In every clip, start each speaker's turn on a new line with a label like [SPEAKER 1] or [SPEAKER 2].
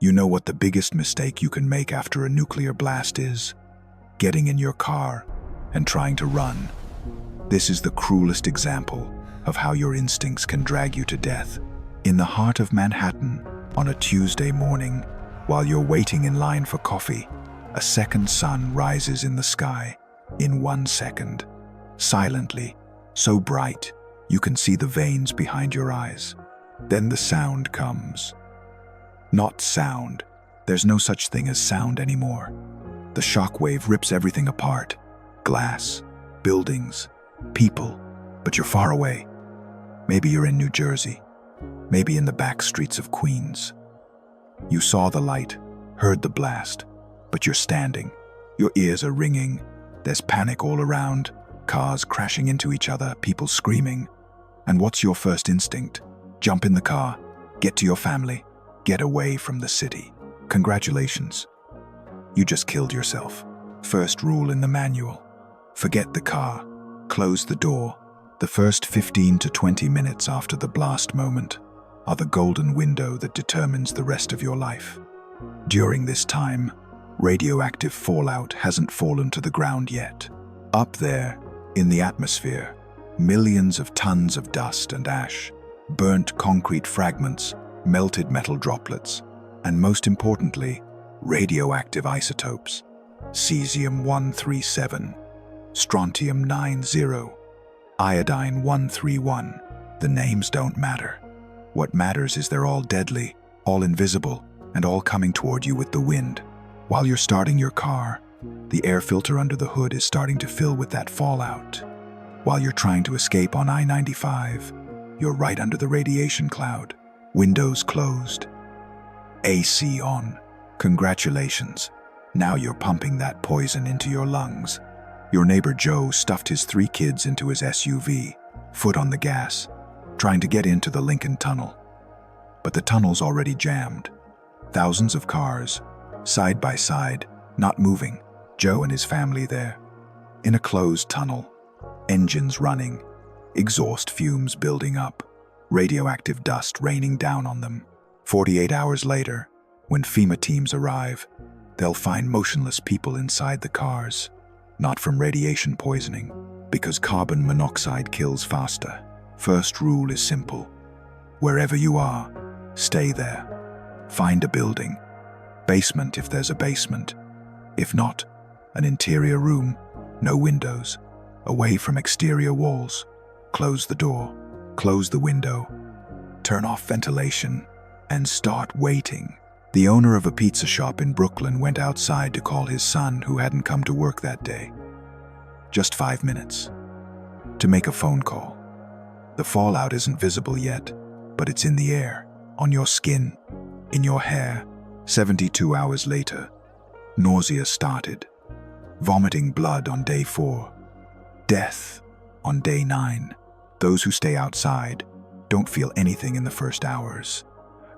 [SPEAKER 1] You know what the biggest mistake you can make after a nuclear blast is? Getting in your car and trying to run. This is the cruelest example of how your instincts can drag you to death. In the heart of Manhattan, on a Tuesday morning, while you're waiting in line for coffee, a second sun rises in the sky in 1 second. Silently, so bright, you can see the veins behind your eyes. Then the sound comes. Not sound. There's no such thing as sound anymore. The shockwave rips everything apart. Glass, buildings, people, but you're far away. Maybe you're in New Jersey. Maybe in the back streets of Queens. You saw the light, heard the blast, but you're standing. Your ears are ringing. There's panic all around, cars crashing into each other, people screaming. And what's your first instinct? Jump in the car, get to your family, get away from the city. Congratulations. You just killed yourself. First rule in the manual. Forget the car. Close the door. The first 15 to 20 minutes after the blast moment are the golden window that determines the rest of your life. During this time, radioactive fallout hasn't fallen to the ground yet. Up there, in the atmosphere, millions of tons of dust and ash, burnt concrete fragments, melted metal droplets, and most importantly, radioactive isotopes: cesium-137, strontium-90, iodine-131. The names don't matter. What matters is they're all deadly, all invisible, and all coming toward you with the wind. While you're starting your car, the air filter under the hood is starting to fill with that fallout. While you're trying to escape on I-95, you're right under the radiation cloud. Windows closed. AC on. Congratulations. Now you're pumping that poison into your lungs. Your neighbor Joe stuffed his 3 kids into his SUV, foot on the gas, trying to get into the Lincoln Tunnel. But the tunnel's already jammed. Thousands of cars, side by side, not moving. Joe and his family there. In a closed tunnel, engines running, exhaust fumes building up, radioactive dust raining down on them. 48 hours later, when FEMA teams arrive, they'll find motionless people inside the cars. Not from radiation poisoning, because carbon monoxide kills faster. First rule is simple. Wherever you are, stay there. Find a building. Basement if there's a basement. If not, an interior room, no windows, away from exterior walls. Close the door, close the window, turn off ventilation, and start waiting. The owner of a pizza shop in Brooklyn went outside to call his son who hadn't come to work that day. Just 5 minutes. To make a phone call. The fallout isn't visible yet, but it's in the air, on your skin, in your hair. 72 hours later, nausea started. Vomiting blood on day 4. Death on day 9. Those who stay outside don't feel anything in the first hours.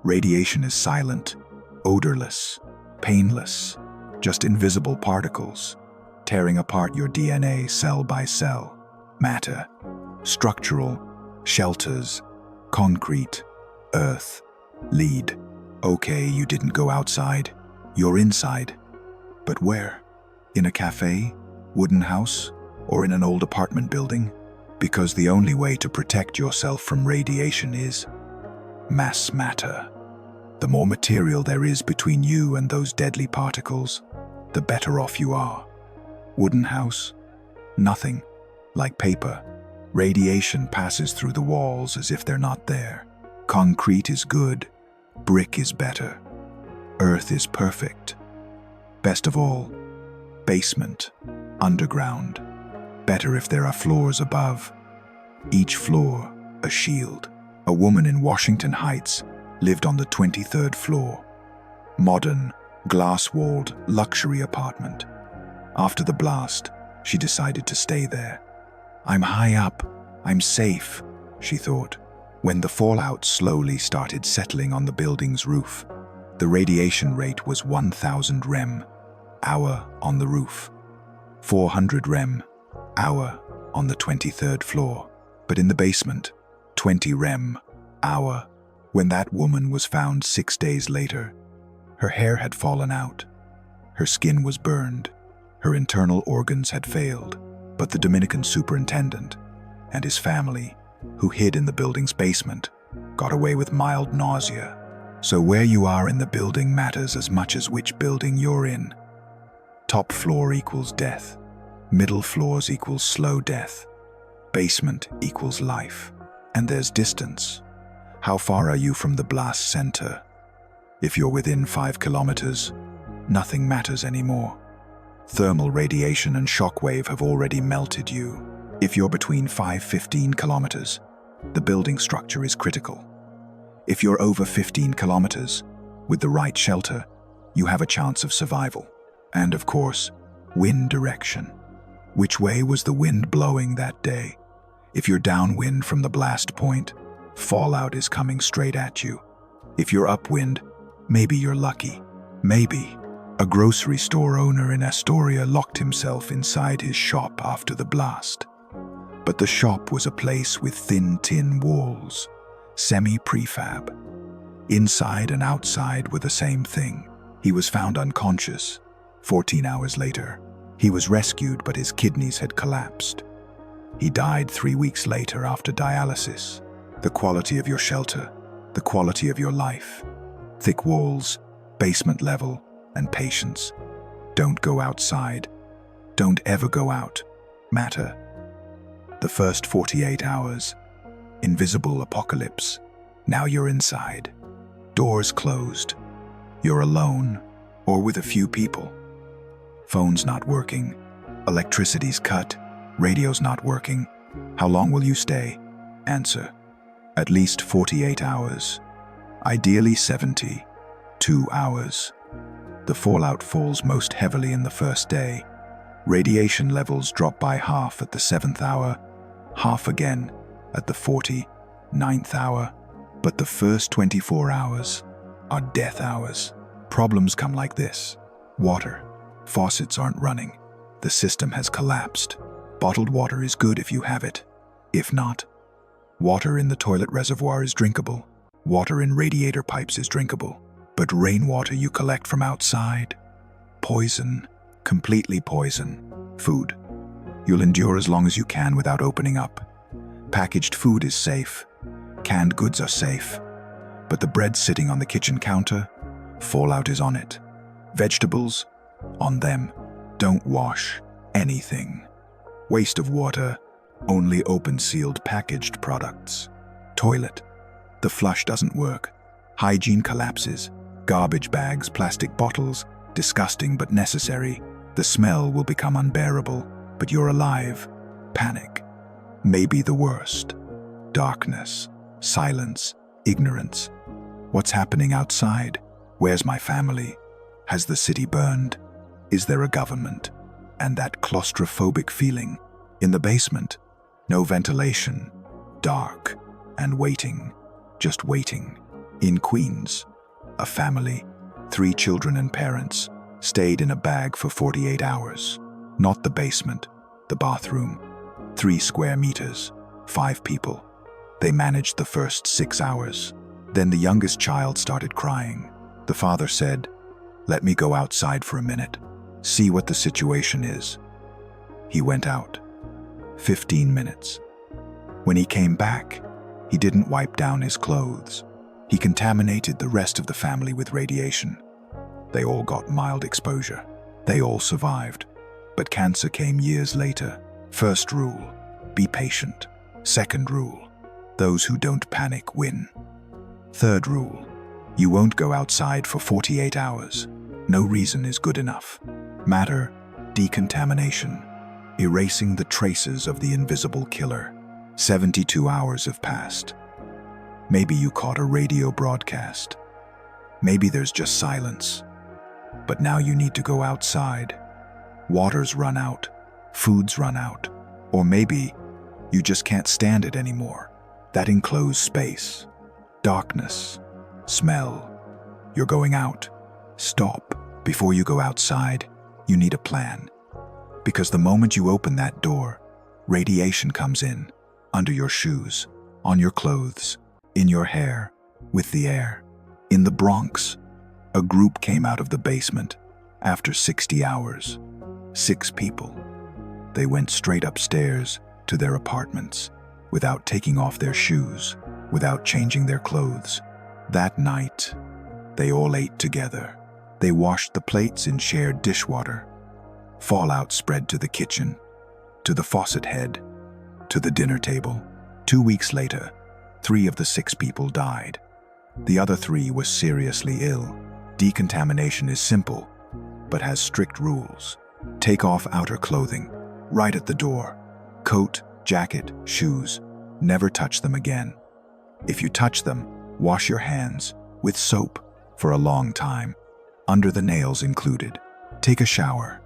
[SPEAKER 1] Radiation is silent, odorless, painless, just invisible particles, tearing apart your DNA cell by cell. Matter, structural, shelters, concrete, earth, lead. Okay, you didn't go outside, you're inside. But where? In a cafe, wooden house, or in an old apartment building? Because the only way to protect yourself from radiation is mass matter. The more material there is between you and those deadly particles, the better off you are. Wooden house? Nothing. Like paper, radiation passes through the walls as if they're not there. Concrete is good. Brick is better. Earth is perfect. Best of all, basement, underground. Better if there are floors above. Each floor, a shield. A woman in Washington Heights lived on the 23rd floor. Modern, glass-walled, luxury apartment. After the blast, she decided to stay there. I'm high up. I'm safe, she thought. When the fallout slowly started settling on the building's roof, the radiation rate was 1,000 rem, hour on the roof. 400 rem, hour on the 23rd floor. But in the basement, 20 rem, hour. When that woman was found 6 days later, Her hair had fallen out. Her skin was burned. Her internal organs had failed. But the Dominican superintendent and his family, who hid in the building's basement, got away with mild nausea. So where you are in the building matters as much as which building you're in. Top floor equals death. Middle floors equals slow death. Basement equals life. And there's distance. How far are you from the blast center? If you're within 5 kilometers, nothing matters anymore. Thermal radiation and shockwave have already melted you. If you're between 15 kilometers, the building structure is critical. If you're over 15 kilometers, with the right shelter, you have a chance of survival. And of course, wind direction. Which way was the wind blowing that day? If you're downwind from the blast point, fallout is coming straight at you. If you're upwind, maybe you're lucky. Maybe. A grocery store owner in Astoria locked himself inside his shop after the blast. But the shop was a place with thin tin walls, semi-prefab. Inside and outside were the same thing. He was found unconscious. 14 hours later, he was rescued, but his kidneys had collapsed. He died 3 weeks later after dialysis. The quality of your shelter, the quality of your life. Thick walls, basement level, and patience. Don't go outside. Don't ever go out. Matter. The first 48 hours. Invisible apocalypse. Now you're inside. Doors closed. You're alone, or with a few people. Phone's not working. Electricity's cut. Radio's not working. How long will you stay? Answer. At least 48 hours. Ideally 72 hours. The fallout falls most heavily in the first day. Radiation levels drop by half at the 7th hour, half again at the 49th hour. But the first 24 hours are death hours. Problems come like this. Water. Faucets aren't running. The system has collapsed. Bottled water is good if you have it. If not, water in the toilet reservoir is drinkable. Water in radiator pipes is drinkable. But rainwater you collect from outside, poison, completely poison. Food. You'll endure as long as you can without opening up. Packaged food is safe. Canned goods are safe. But the bread sitting on the kitchen counter, fallout is on it. Vegetables, on them. Don't wash anything. Waste of water, only open-sealed packaged products. Toilet. The flush doesn't work. Hygiene collapses. Garbage bags, plastic bottles, disgusting but necessary. The smell will become unbearable, but you're alive. Panic. Maybe the worst. Darkness, silence, ignorance. What's happening outside? Where's my family? Has the city burned? Is there a government? And that claustrophobic feeling. In the basement, no ventilation, dark, and waiting, just waiting. In Queens, a family, 3 children and parents, stayed in a bag for 48 hours. Not the basement, the bathroom. 3 square meters, 5 people. They managed the first 6 hours. Then the youngest child started crying. The father said, "Let me go outside for a minute, see what the situation is." He went out. 15 minutes. When he came back, he didn't wipe down his clothes. He contaminated the rest of the family with radiation. They all got mild exposure. They all survived. But cancer came years later. First rule, be patient. Second rule, those who don't panic win. Third rule, you won't go outside for 48 hours. No reason is good enough. Matter, decontamination, erasing the traces of the invisible killer. 72 hours have passed. Maybe you caught a radio broadcast. Maybe there's just silence. But now you need to go outside. Water's run out, food's run out, or maybe you just can't stand it anymore. That enclosed space, darkness, smell. You're going out. Stop. Before you go outside, you need a plan. Because the moment you open that door, radiation comes in, under your shoes, on your clothes, in your hair, with the air. In the Bronx, A group came out of the basement after 60 hours. 6 people. They went straight upstairs to their apartments without taking off their shoes, without changing their clothes. That night, they all ate together. They washed the plates in shared dishwater. Fallout spread to the kitchen, to the faucet head, to the dinner table. 2 weeks later, 3 of the 6 people died. The other 3 were seriously ill. Decontamination is simple, but has strict rules. Take off outer clothing, right at the door. Coat, jacket, shoes. Never touch them again. If you touch them, wash your hands with soap for a long time, under the nails included. Take a shower.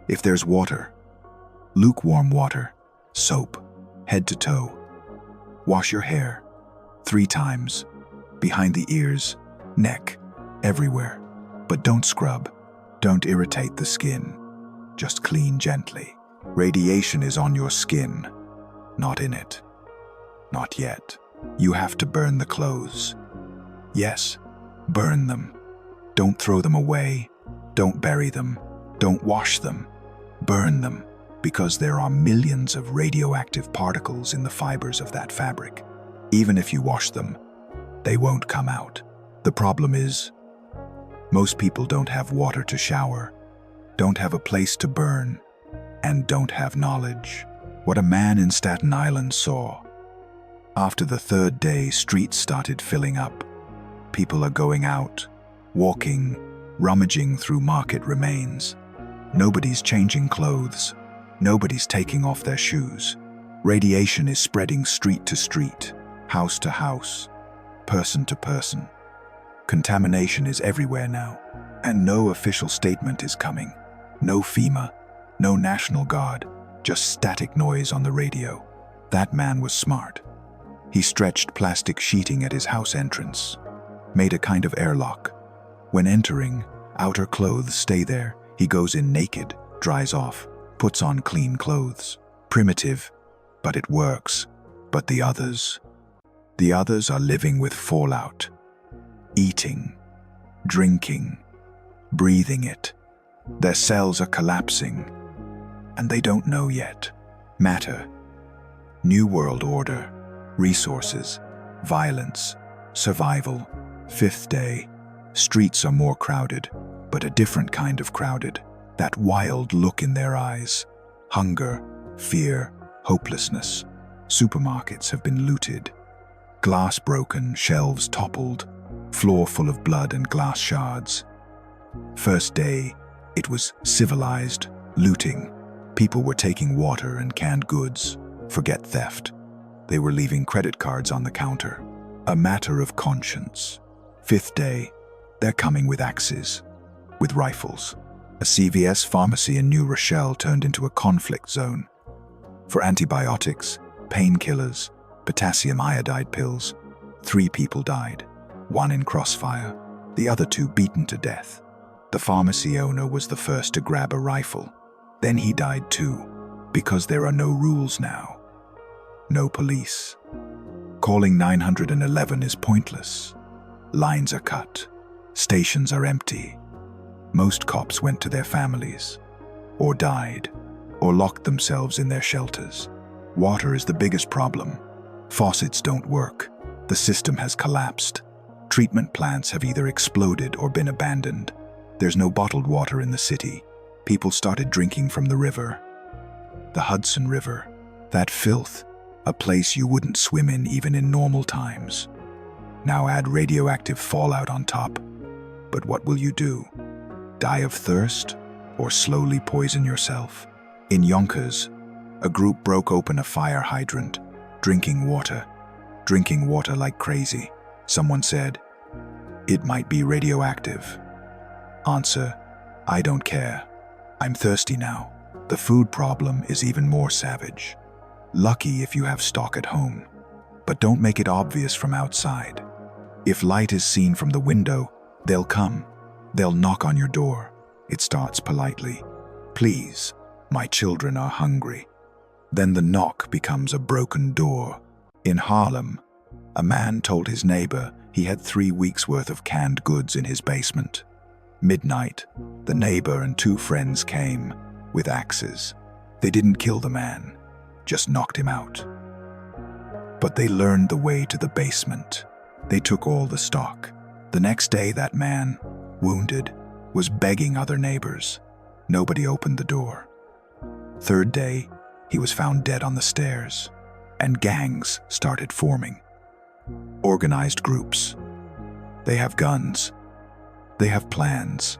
[SPEAKER 1] If there's water, lukewarm water, soap, head to toe. Wash your hair 3 times, behind the ears, neck, everywhere. But don't scrub. Don't irritate the skin. Just clean gently. Radiation is on your skin, not in it. Not yet. You have to burn the clothes. Yes, burn them. Don't throw them away. Don't bury them. Don't wash them. Burn them, because there are millions of radioactive particles in the fibers of that fabric. Even if you wash them, they won't come out. The problem is, most people don't have water to shower, don't have a place to burn, and don't have knowledge. What a man in Staten Island saw. After the 3rd day, streets started filling up. People are going out, walking, rummaging through market remains. Nobody's changing clothes. Nobody's taking off their shoes. Radiation is spreading street to street, house to house, person to person. Contamination is everywhere now, and no official statement is coming. No FEMA, no National Guard, just static noise on the radio. That man was smart. He stretched plastic sheeting at his house entrance, made a kind of airlock. When entering, outer clothes stay there. He goes in naked, dries off, puts on clean clothes. Primitive, but it works. But the others are living with fallout. Eating, drinking, breathing it. Their cells are collapsing, and they don't know yet. Matter, New World Order, resources, violence, survival. 5th day, streets are more crowded, but a different kind of crowded. That wild look in their eyes. Hunger, fear, hopelessness. Supermarkets have been looted. Glass broken, shelves toppled, floor full of blood and glass shards. 1st day, it was civilized, looting. People were taking water and canned goods. Forget theft. They were leaving credit cards on the counter. A matter of conscience. 5th day, they're coming with axes, with rifles. A CVS pharmacy in New Rochelle turned into a conflict zone. For antibiotics, painkillers, potassium iodide pills, 3 people died, 1 in crossfire, the other 2 beaten to death. The pharmacy owner was the first to grab a rifle. Then he died too, because there are no rules now. No police. Calling 911 is pointless. Lines are cut. Stations are empty. Most cops went to their families, or died, or locked themselves in their shelters. Water is the biggest problem. Faucets don't work. The system has collapsed. Treatment plants have either exploded or been abandoned. There's no bottled water in the city. People started drinking from the river. The Hudson River. That filth, a place you wouldn't swim in even in normal times. Now add radioactive fallout on top. But what will you do? Die of thirst, or slowly poison yourself? In Yonkers, a group broke open a fire hydrant, drinking water like crazy. Someone said, "It might be radioactive." Answer, "I don't care. I'm thirsty now." The food problem is even more savage. Lucky if you have stock at home, but don't make it obvious from outside. If light is seen from the window, they'll come. They'll knock on your door. It starts politely. "Please, my children are hungry." Then the knock becomes a broken door. In Harlem, a man told his neighbor he had 3 weeks' worth of canned goods in his basement. Midnight, the neighbor and two friends came with axes. They didn't kill the man, just knocked him out. But they learned the way to the basement. They took all the stock. The next day, that man, wounded, was begging other neighbors. Nobody opened the door. Third day, he was found dead on the stairs, and gangs started forming. Organized groups. They have guns. They have plans.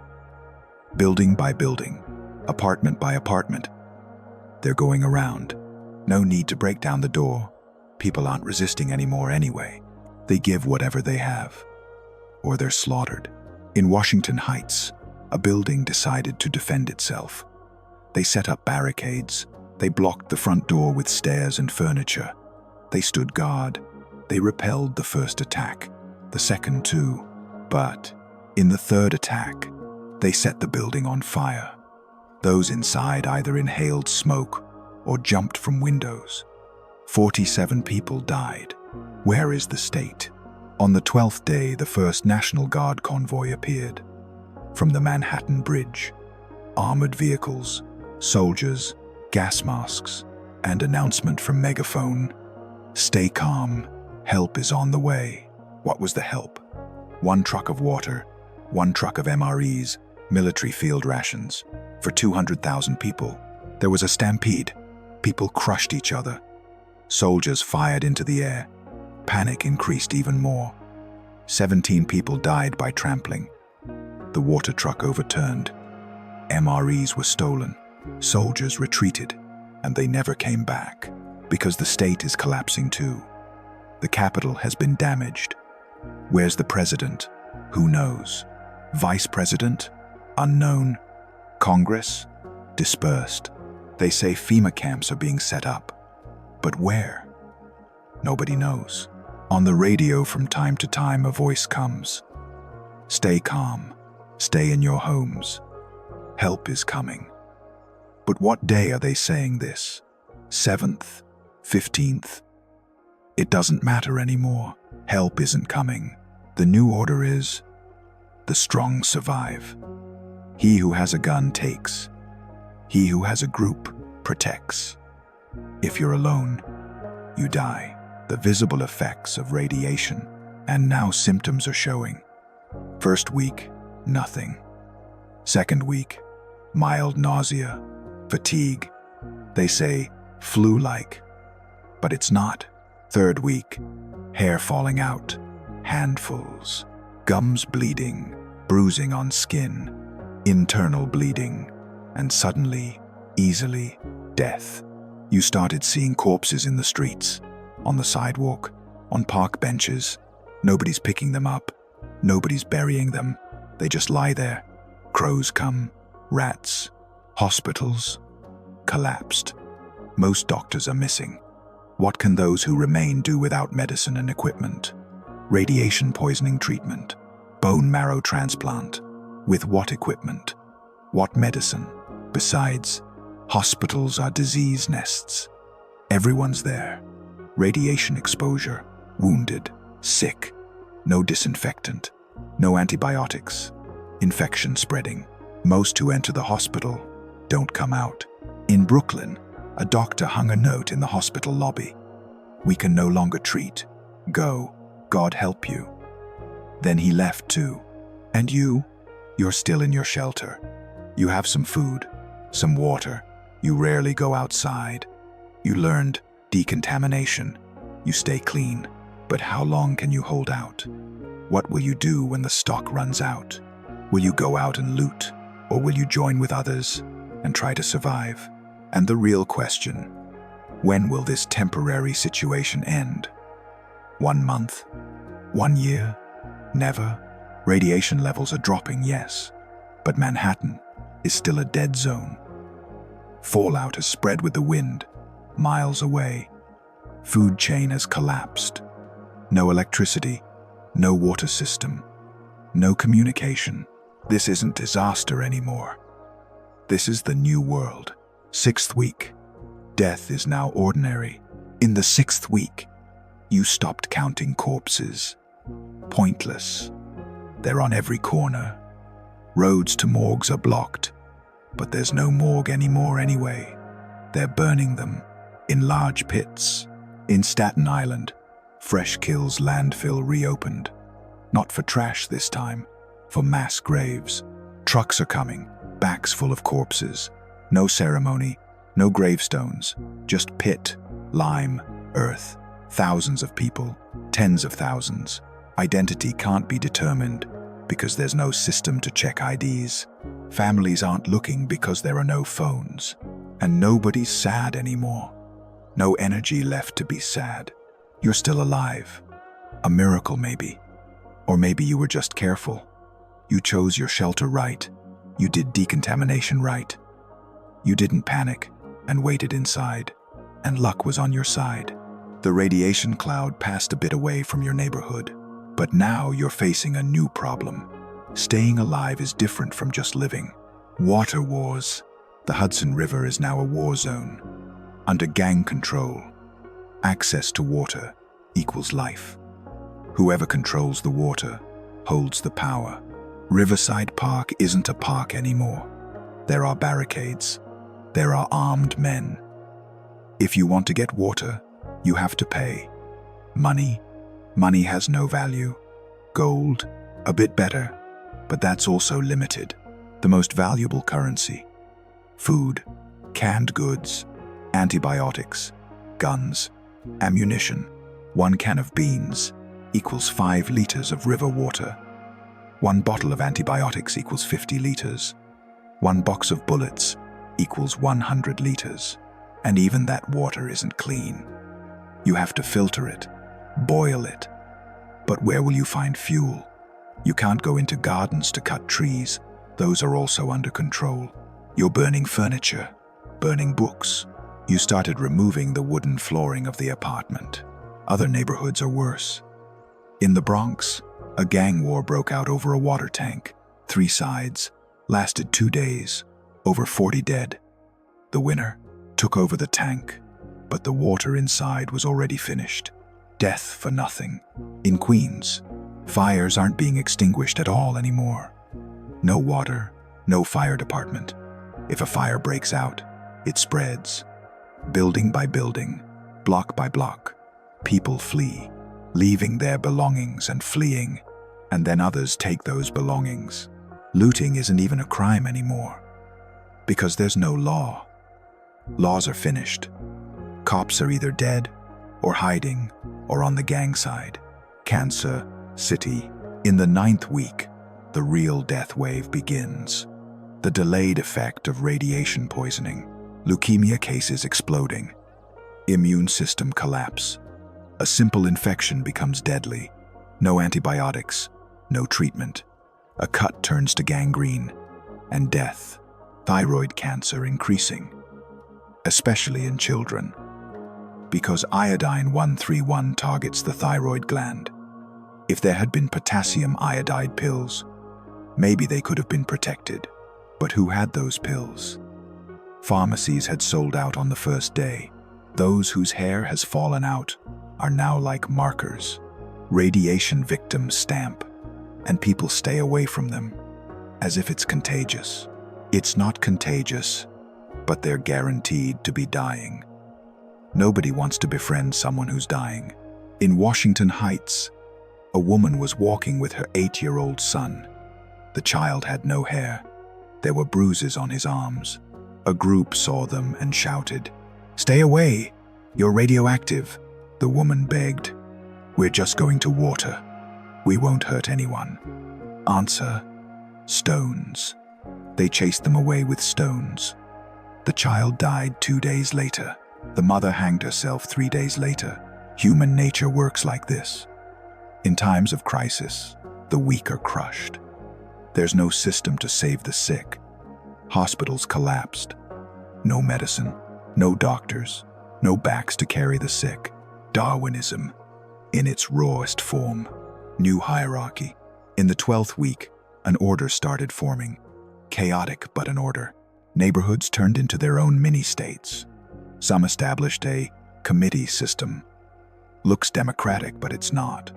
[SPEAKER 1] Building by building, apartment by apartment. They're going around. No need to break down the door. People aren't resisting anymore anyway. They give whatever they have, or they're slaughtered. In Washington Heights, a building decided to defend itself. They set up barricades. They blocked the front door with stairs and furniture. They stood guard. They repelled the first attack, the second too. But in the third attack, they set the building on fire. Those inside either inhaled smoke or jumped from windows. 47 people died. Where is the state? On the 12th day, the first National Guard convoy appeared. From the Manhattan Bridge, armored vehicles, soldiers, gas masks, and announcement from megaphone, "Stay calm, help is on the way." What was the help? 1 truck of water, 1 truck of MREs, military field rations, for 200,000 people. There was a stampede. People crushed each other. Soldiers fired into the air. Panic increased even more. 17 people died by trampling. The water truck overturned. MREs were stolen. Soldiers retreated, and they never came back, because the state is collapsing too. The Capitol has been damaged. Where's the president? Who knows? Vice president? Unknown. Congress? Dispersed. They say FEMA camps are being set up. But where? Nobody knows. On the radio from time to time a voice comes. Stay calm. Stay in your homes. Help is coming. But what day are they saying this? 7th? 15th? It doesn't matter anymore. Help isn't coming. The new order is, the strong survive. He who has a gun takes. He who has a group protects. If you're alone, you die. The visible effects of radiation, and now symptoms are showing. First week, nothing. Second week, mild nausea, fatigue. They say flu-like, but it's not. Third week, hair falling out, handfuls, gums bleeding, bruising on skin, internal bleeding, and suddenly, easily, death. You started seeing corpses in the streets, on the sidewalk, on park benches. Nobody's picking them up. Nobody's burying them. They just lie there. Crows come, rats, hospitals, collapsed. Most doctors are missing. What can those who remain do without medicine and equipment? Radiation poisoning treatment, bone marrow transplant. With what equipment? What medicine? Besides, hospitals are disease nests. Everyone's there. Radiation exposure, wounded, sick. No disinfectant, no antibiotics. Infection spreading. Most who enter the hospital don't come out. In Brooklyn, a doctor hung a note in the hospital lobby. "We can no longer treat. Go. God help you." Then he left too. And you're still in your shelter. You have some food, some water. You rarely go outside. You learned decontamination. You stay clean. But how long can you hold out? What will you do when the stock runs out? Will you go out and loot? Or will you join with others and try to survive? And the real question, when will this temporary situation end? 1 month? 1 year? Never. Radiation levels are dropping, yes, but Manhattan is still a dead zone. Fallout has spread with the wind, miles away. Food chain has collapsed. No electricity, no water system, no communication. This isn't disaster anymore. This is the new world. 6th week. Death is now ordinary. In the 6th week, you stopped counting corpses. Pointless. They're on every corner. Roads to morgues are blocked, but there's no morgue anymore anyway. They're burning them in large pits. In Staten Island, Fresh Kills landfill reopened. Not for trash this time, for mass graves. Trucks are coming, backs full of corpses. No ceremony, no gravestones, just pit, lime, earth. Thousands of people, tens of thousands. Identity can't be determined because there's no system to check IDs. Families aren't looking because there are no phones. And nobody's sad anymore. No energy left to be sad. You're still alive. A miracle maybe. Or maybe you were just careful. You chose your shelter right. You did decontamination right. You didn't panic and waited inside. And luck was on your side. The radiation cloud passed a bit away from your neighborhood. But now you're facing a new problem. Staying alive is different from just living. Water wars. The Hudson River is now a war zone. Under gang control, access to water equals life. Whoever controls the water holds the power. Riverside Park isn't a park anymore. There are barricades. There are armed men. If you want to get water, you have to pay. Money has no value. Gold, a bit better, but that's also limited. The most valuable currency. Food, canned goods, antibiotics, guns, ammunition. 1 can of beans equals 5 liters of river water. 1 bottle of antibiotics equals 50 liters. 1 box of bullets equals 100 liters. And even that water isn't clean. You have to filter it, boil it. But where will you find fuel? You can't go into gardens to cut trees. Those are also under control. You're burning furniture, burning books. You started removing the wooden flooring of the apartment. Other neighborhoods are worse. In the Bronx, a gang war broke out over a water tank. 3 sides, lasted 2 days, over 40 dead. The winner took over the tank, but the water inside was already finished. Death for nothing. In Queens, fires aren't being extinguished at all anymore. No water, no fire department. If a fire breaks out, it spreads. Building by building, block by block, people flee, leaving their belongings and fleeing, and then others take those belongings. Looting isn't even a crime anymore, because there's no law. Laws are finished. Cops are either dead, or hiding, or on the gang side. Cancer City. In the 9th week, the real death wave begins. The delayed effect of radiation poisoning. Leukemia cases exploding. Immune system collapse. A simple infection becomes deadly. No antibiotics, no treatment. A cut turns to gangrene, and death. Thyroid cancer increasing, especially in children, because iodine 131 targets the thyroid gland. If there had been potassium iodide pills, maybe they could have been protected. But who had those pills? Pharmacies had sold out on the first day. Those whose hair has fallen out are now like markers. Radiation victims stamp, and people stay away from them, as if it's contagious. It's not contagious, but they're guaranteed to be dying. Nobody wants to befriend someone who's dying. In Washington Heights, a woman was walking with her 8-year-old son. The child had no hair. There were bruises on his arms. A group saw them and shouted, "Stay away! You're radioactive!" The woman begged, "We're just going to water. We won't hurt anyone." Answer, stones. They chased them away with stones. The child died 2 days later. The mother hanged herself 3 days later. Human nature works like this. In times of crisis, the weak are crushed. There's no system to save the sick. Hospitals collapsed. No medicine, no doctors, no backs to carry the sick. Darwinism, in its rawest form. New hierarchy. In the 12th week, an order started forming. Chaotic, but an order. Neighborhoods turned into their own mini-states. Some established a committee system. Looks democratic, but it's not.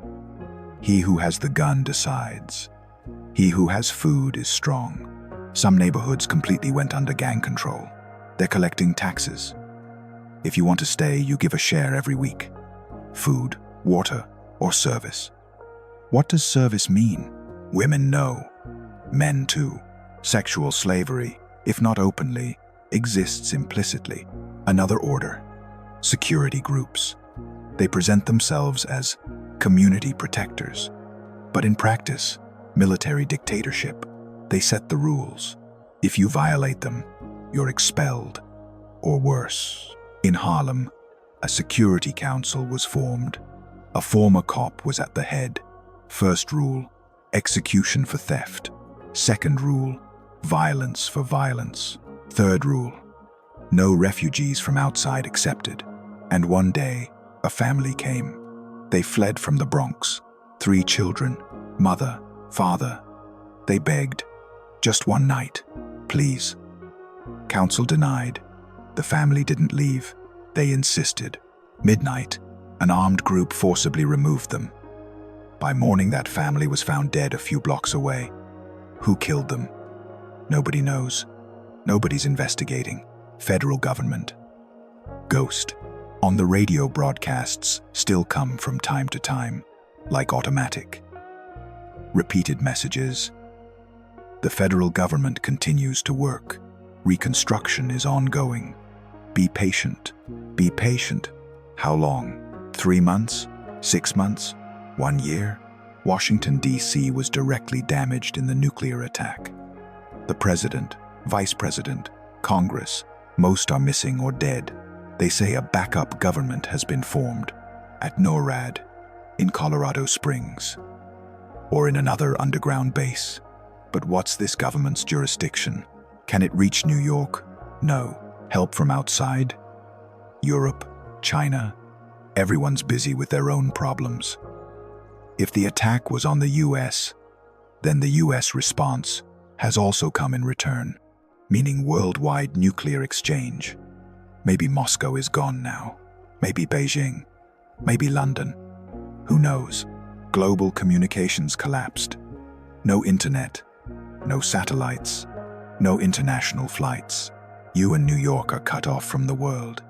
[SPEAKER 1] He who has the gun decides. He who has food is strong. Some neighborhoods completely went under gang control. They're collecting taxes. If you want to stay, you give a share every week. Food, water, or service. What does service mean? Women know. Men too. Sexual slavery, if not openly, exists implicitly. Another order. Security groups. They present themselves as community protectors. But in practice, military dictatorship. They set the rules. If you violate them, you're expelled. Or worse. In Harlem, a security council was formed. A former cop was at the head. First rule, execution for theft. Second rule, violence for violence. Third rule, no refugees from outside accepted. And one day, a family came. They fled from the Bronx. 3 children, mother, father. They begged, just one night, please. Council denied. The family didn't leave. They insisted. Midnight, an armed group forcibly removed them. By morning, that family was found dead a few blocks away. Who killed them? Nobody knows. Nobody's investigating. Federal government. Ghost. On the radio, broadcasts still come from time to time, like automatic. Repeated messages. The federal government continues to work. Reconstruction is ongoing. Be patient. Be patient. How long? 3 months? 6 months? 1 year? Washington, D.C. was directly damaged in the nuclear attack. The president, vice president, Congress, most are missing or dead. They say a backup government has been formed at NORAD, in Colorado Springs, or in another underground base. But what's this government's jurisdiction? Can it reach New York? No. Help from outside? Europe? China? Everyone's busy with their own problems. If the attack was on the US, then the US response has also come in return, meaning worldwide nuclear exchange. Maybe Moscow is gone now. Maybe Beijing. Maybe London. Who knows? Global communications collapsed. No internet. No satellites. No international flights. You and New York are cut off from the world.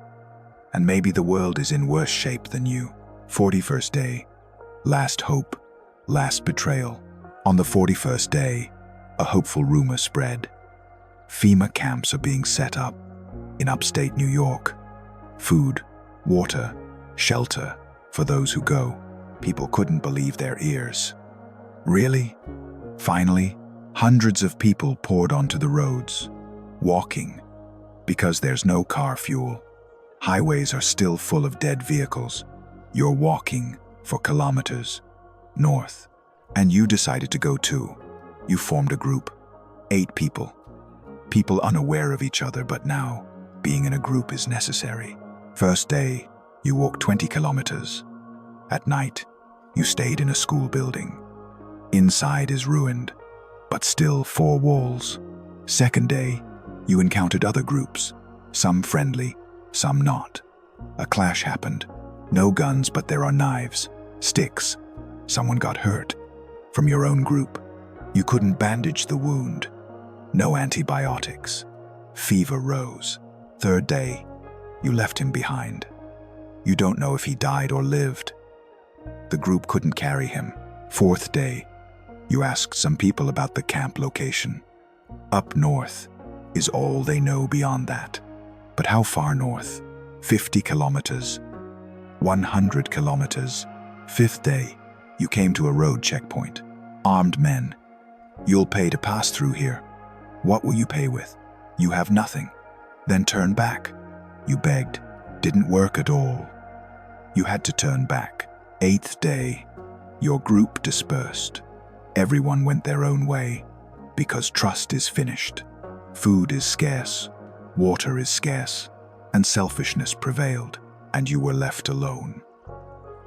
[SPEAKER 1] And maybe the world is in worse shape than you. 41st day. Last hope. Last betrayal. On the 41st day, a hopeful rumor spread. FEMA camps are being set up in upstate New York. Food, water, shelter for those who go. People couldn't believe their ears. Really? Finally, hundreds of people poured onto the roads, walking, because there's no car fuel. Highways are still full of dead vehicles. You're walking for kilometers north, and you decided to go too. You formed a group, 8 people. People unaware of each other, but now, being in a group is necessary. First day, you walked 20 kilometers. At night, you stayed in a school building. Inside is ruined, but still 4 walls. Second day, you encountered other groups, some friendly, some not. A clash happened. No guns, but there are knives, sticks. Someone got hurt. From your own group. You couldn't bandage the wound. No antibiotics. Fever rose. Third day, you left him behind. You don't know if he died or lived. The group couldn't carry him. Fourth day, you asked some people about the camp location. Up north is all they know beyond that. But how far north? 50 kilometers. 100 kilometers. Fifth day, you came to a road checkpoint. Armed men. You'll pay to pass through here. What will you pay with? You have nothing. Then turn back. You begged. Didn't work at all. You had to turn back. 8th day, your group dispersed. Everyone went their own way because trust is finished. Food is scarce, water is scarce, and selfishness prevailed, and you were left alone.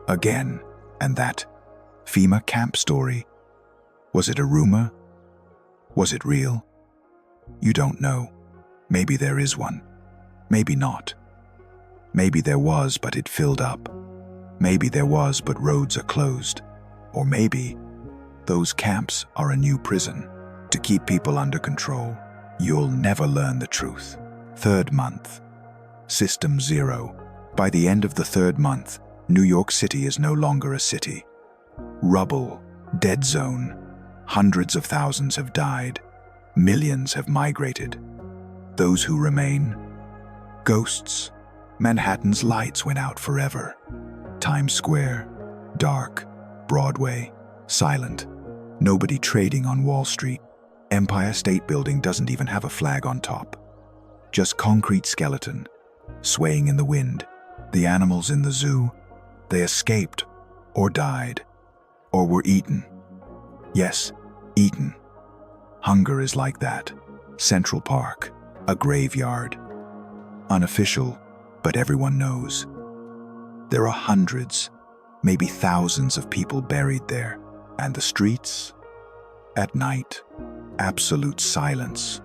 [SPEAKER 1] Again, and that FEMA camp story. Was it a rumor? Was it real? You don't know. Maybe there is one. Maybe not. Maybe there was, but it filled up. Maybe there was, but roads are closed. Or maybe Those camps are a new prison to keep people under control. You'll never learn the truth. Third month. System 0. By the end of the third month, New York City is no longer a city. Rubble, dead zone. Hundreds of thousands have died. Millions have migrated. Those who remain, ghosts. Manhattan's lights went out forever. Times Square, dark. Broadway, silent. Nobody trading on Wall Street. Empire State Building doesn't even have a flag on top. Just concrete skeleton, swaying in the wind. The animals in the zoo, they escaped, or died, or were eaten. Yes, eaten. Hunger is like that. Central Park, a graveyard. Unofficial, but everyone knows. There are hundreds, maybe thousands of people buried there. And the streets? At night, absolute silence.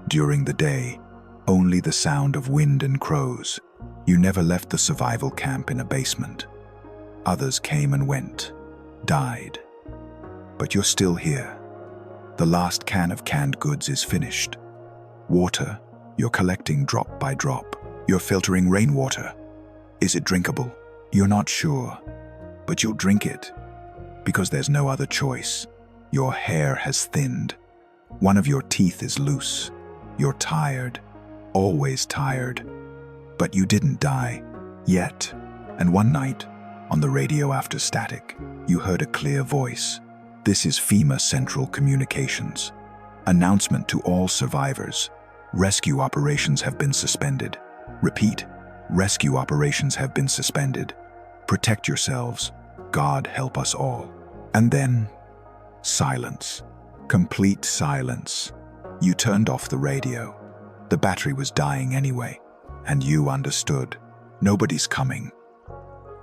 [SPEAKER 1] During the day, only the sound of wind and crows. You never left the survival camp in a basement. Others came and went, died. But you're still here. The last can of canned goods is finished. Water, you're collecting drop by drop. You're filtering rainwater. Is it drinkable? You're not sure, but you'll drink it because there's no other choice. Your hair has thinned. One of your teeth is loose. You're tired, always tired. But you didn't die, yet. And one night, on the radio after static, you heard a clear voice. This is FEMA Central Communications. Announcement to all survivors. Rescue operations have been suspended. Repeat, rescue operations have been suspended. Protect yourselves. God help us all. And then, silence. Complete silence. You turned off the radio. The battery was dying anyway, and you understood. Nobody's coming.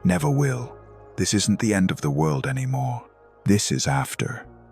[SPEAKER 1] Never will. This isn't the end of the world anymore. This is after.